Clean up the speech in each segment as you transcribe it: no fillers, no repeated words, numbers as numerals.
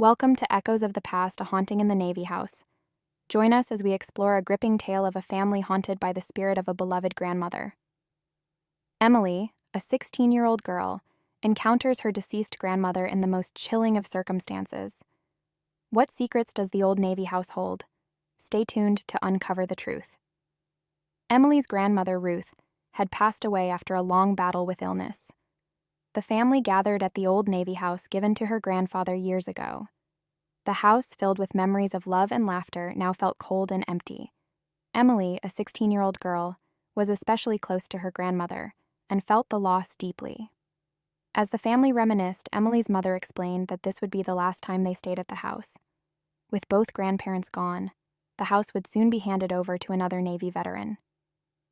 Welcome to Echoes of the Past, a haunting in the Navy House. Join us as we explore a gripping tale of a family haunted by the spirit of a beloved grandmother. Emily, a 16-year-old girl, encounters her deceased grandmother in the most chilling of circumstances. What secrets does the old Navy house hold? Stay tuned to uncover the truth. Emily's grandmother, Ruth, had passed away after a long battle with illness. The family gathered at the old Navy house given to her grandfather years ago. The house, filled with memories of love and laughter, now felt cold and empty. Emily, a 16-year-old girl, was especially close to her grandmother and felt the loss deeply. As the family reminisced, Emily's mother explained that this would be the last time they stayed at the house. With both grandparents gone, the house would soon be handed over to another Navy veteran.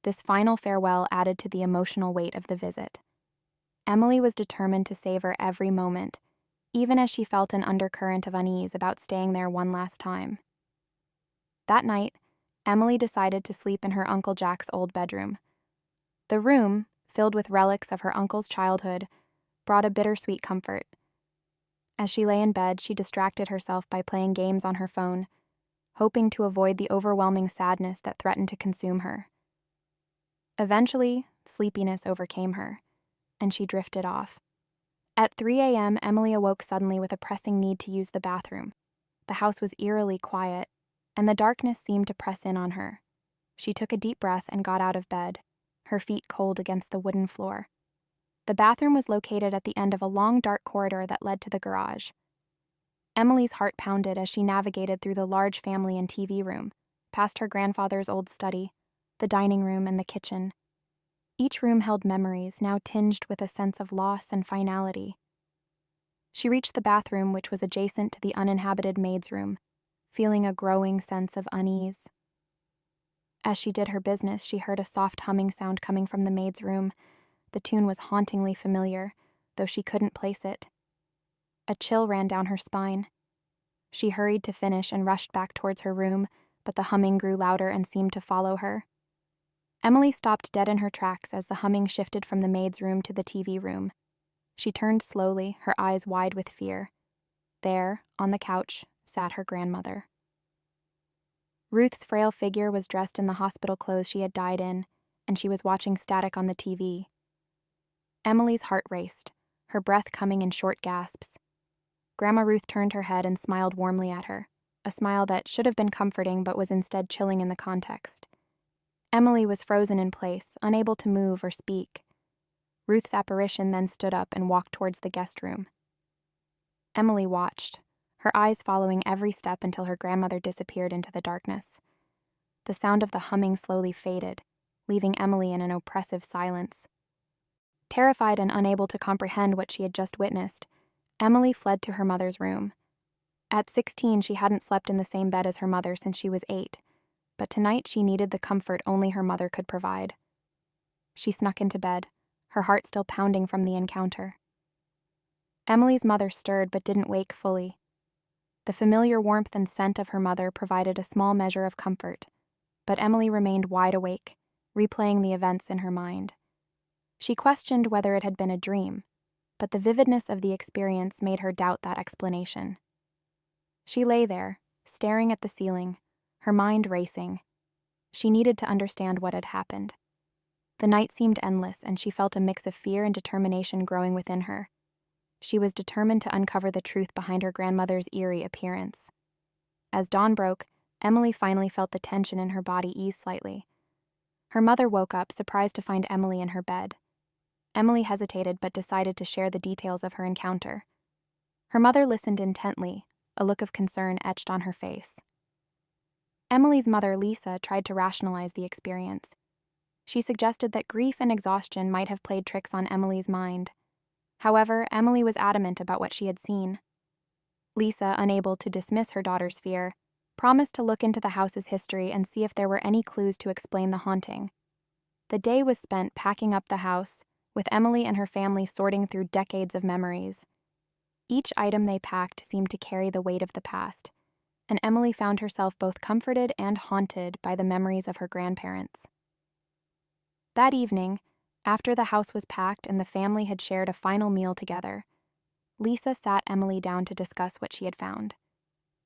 This final farewell added to the emotional weight of the visit. Emily was determined to savor every moment, even as she felt an undercurrent of unease about staying there one last time. That night, Emily decided to sleep in her Uncle Jack's old bedroom. The room, filled with relics of her uncle's childhood, brought a bittersweet comfort. As she lay in bed, she distracted herself by playing games on her phone, hoping to avoid the overwhelming sadness that threatened to consume her. Eventually, sleepiness overcame her, and she drifted off. At 3 a.m., Emily awoke suddenly with a pressing need to use the bathroom. The house was eerily quiet, and the darkness seemed to press in on her. She took a deep breath and got out of bed, her feet cold against the wooden floor. The bathroom was located at the end of a long, dark corridor that led to the garage. Emily's heart pounded as she navigated through the large family and TV room, past her grandfather's old study, the dining room, and the kitchen. Each room held memories, now tinged with a sense of loss and finality. She reached the bathroom, which was adjacent to the uninhabited maid's room, feeling a growing sense of unease. As she did her business, she heard a soft humming sound coming from the maid's room. The tune was hauntingly familiar, though she couldn't place it. A chill ran down her spine. She hurried to finish and rushed back towards her room, but the humming grew louder and seemed to follow her. Emily stopped dead in her tracks as the humming shifted from the maid's room to the TV room. She turned slowly, her eyes wide with fear. There, on the couch, sat her grandmother. Ruth's frail figure was dressed in the hospital clothes she had died in, and she was watching static on the TV. Emily's heart raced, her breath coming in short gasps. Grandma Ruth turned her head and smiled warmly at her, a smile that should have been comforting but was instead chilling in the context. Emily was frozen in place, unable to move or speak. Ruth's apparition then stood up and walked towards the guest room. Emily watched, her eyes following every step until her grandmother disappeared into the darkness. The sound of the humming slowly faded, leaving Emily in an oppressive silence. Terrified and unable to comprehend what she had just witnessed, Emily fled to her mother's room. At 16, she hadn't slept in the same bed as her mother since she was 8. But tonight she needed the comfort only her mother could provide. She snuck into bed, her heart still pounding from the encounter. Emily's mother stirred but didn't wake fully. The familiar warmth and scent of her mother provided a small measure of comfort, but Emily remained wide awake, replaying the events in her mind. She questioned whether it had been a dream, but the vividness of the experience made her doubt that explanation. She lay there, staring at the ceiling, her mind racing. She needed to understand what had happened. The night seemed endless, and she felt a mix of fear and determination growing within her. She was determined to uncover the truth behind her grandmother's eerie appearance. As dawn broke, Emily finally felt the tension in her body ease slightly. Her mother woke up, surprised to find Emily in her bed. Emily hesitated but decided to share the details of her encounter. Her mother listened intently, a look of concern etched on her face. Emily's mother, Lisa, tried to rationalize the experience. She suggested that grief and exhaustion might have played tricks on Emily's mind. However, Emily was adamant about what she had seen. Lisa, unable to dismiss her daughter's fear, promised to look into the house's history and see if there were any clues to explain the haunting. The day was spent packing up the house, with Emily and her family sorting through decades of memories. Each item they packed seemed to carry the weight of the past, and Emily found herself both comforted and haunted by the memories of her grandparents. That evening, after the house was packed and the family had shared a final meal together, Lisa sat Emily down to discuss what she had found.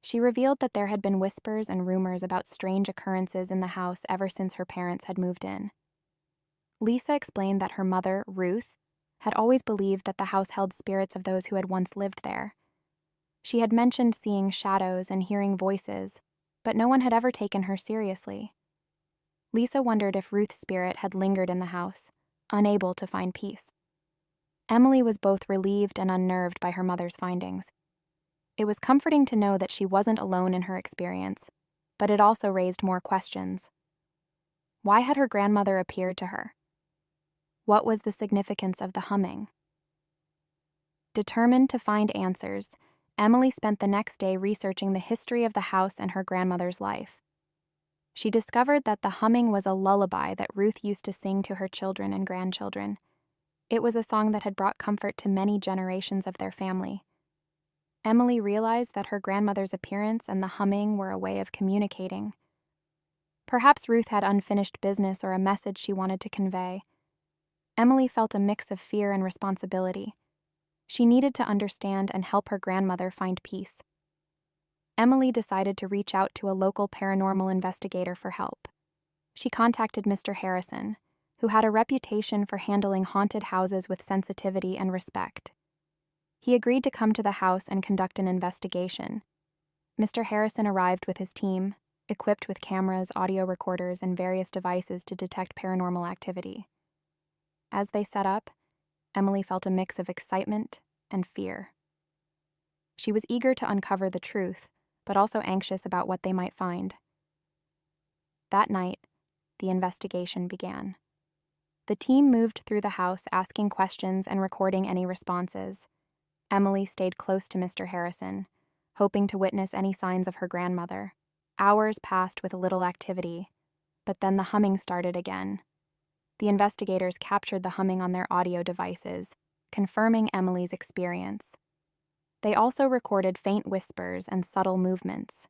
She revealed that there had been whispers and rumors about strange occurrences in the house ever since her parents had moved in. Lisa explained that her mother, Ruth, had always believed that the house held spirits of those who had once lived there. She had mentioned seeing shadows and hearing voices, but no one had ever taken her seriously. Lisa wondered if Ruth's spirit had lingered in the house, unable to find peace. Emily was both relieved and unnerved by her mother's findings. It was comforting to know that she wasn't alone in her experience, but it also raised more questions. Why had her grandmother appeared to her? What was the significance of the humming? Determined to find answers, Emily spent the next day researching the history of the house and her grandmother's life. She discovered that the humming was a lullaby that Ruth used to sing to her children and grandchildren. It was a song that had brought comfort to many generations of their family. Emily realized that her grandmother's appearance and the humming were a way of communicating. Perhaps Ruth had unfinished business or a message she wanted to convey. Emily felt a mix of fear and responsibility. She needed to understand and help her grandmother find peace. Emily decided to reach out to a local paranormal investigator for help. She contacted Mr. Harrison, who had a reputation for handling haunted houses with sensitivity and respect. He agreed to come to the house and conduct an investigation. Mr. Harrison arrived with his team, equipped with cameras, audio recorders, and various devices to detect paranormal activity. As they set up, Emily felt a mix of excitement and fear. She was eager to uncover the truth, but also anxious about what they might find. That night, the investigation began. The team moved through the house asking questions and recording any responses. Emily stayed close to Mr. Harrison, hoping to witness any signs of her grandmother. Hours passed with little activity, but then the humming started again. The investigators captured the humming on their audio devices, confirming Emily's experience. They also recorded faint whispers and subtle movements.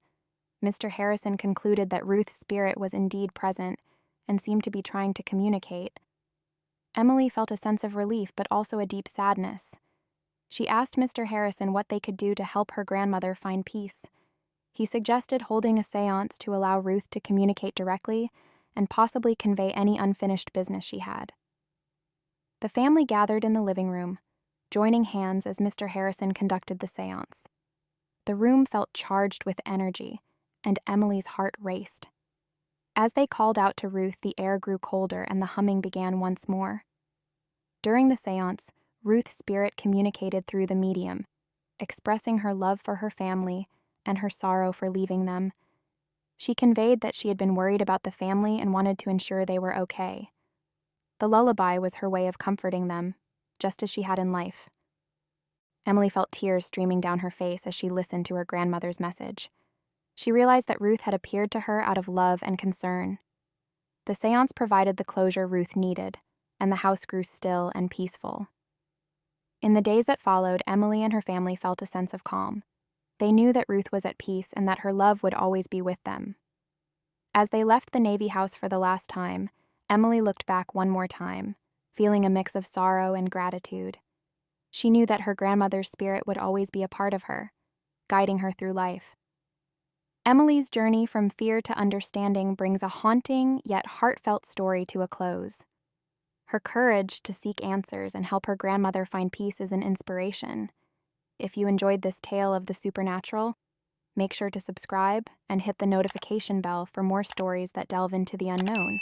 Mr. Harrison concluded that Ruth's spirit was indeed present and seemed to be trying to communicate. Emily felt a sense of relief but also a deep sadness. She asked Mr. Harrison what they could do to help her grandmother find peace. He suggested holding a seance to allow Ruth to communicate directly and possibly convey any unfinished business she had. The family gathered in the living room, joining hands as Mr. Harrison conducted the seance. The room felt charged with energy, and Emily's heart raced. As they called out to Ruth, the air grew colder and the humming began once more. During the seance, Ruth's spirit communicated through the medium, expressing her love for her family and her sorrow for leaving them. She conveyed that she had been worried about the family and wanted to ensure they were okay. The lullaby was her way of comforting them, just as she had in life. Emily felt tears streaming down her face as she listened to her grandmother's message. She realized that Ruth had appeared to her out of love and concern. The seance provided the closure Ruth needed, and the house grew still and peaceful. In the days that followed, Emily and her family felt a sense of calm. They knew that Ruth was at peace and that her love would always be with them. As they left the Navy house for the last time, Emily looked back one more time, feeling a mix of sorrow and gratitude. She knew that her grandmother's spirit would always be a part of her, guiding her through life. Emily's journey from fear to understanding brings a haunting yet heartfelt story to a close. Her courage to seek answers and help her grandmother find peace is an inspiration. If you enjoyed this tale of the supernatural, make sure to subscribe and hit the notification bell for more stories that delve into the unknown.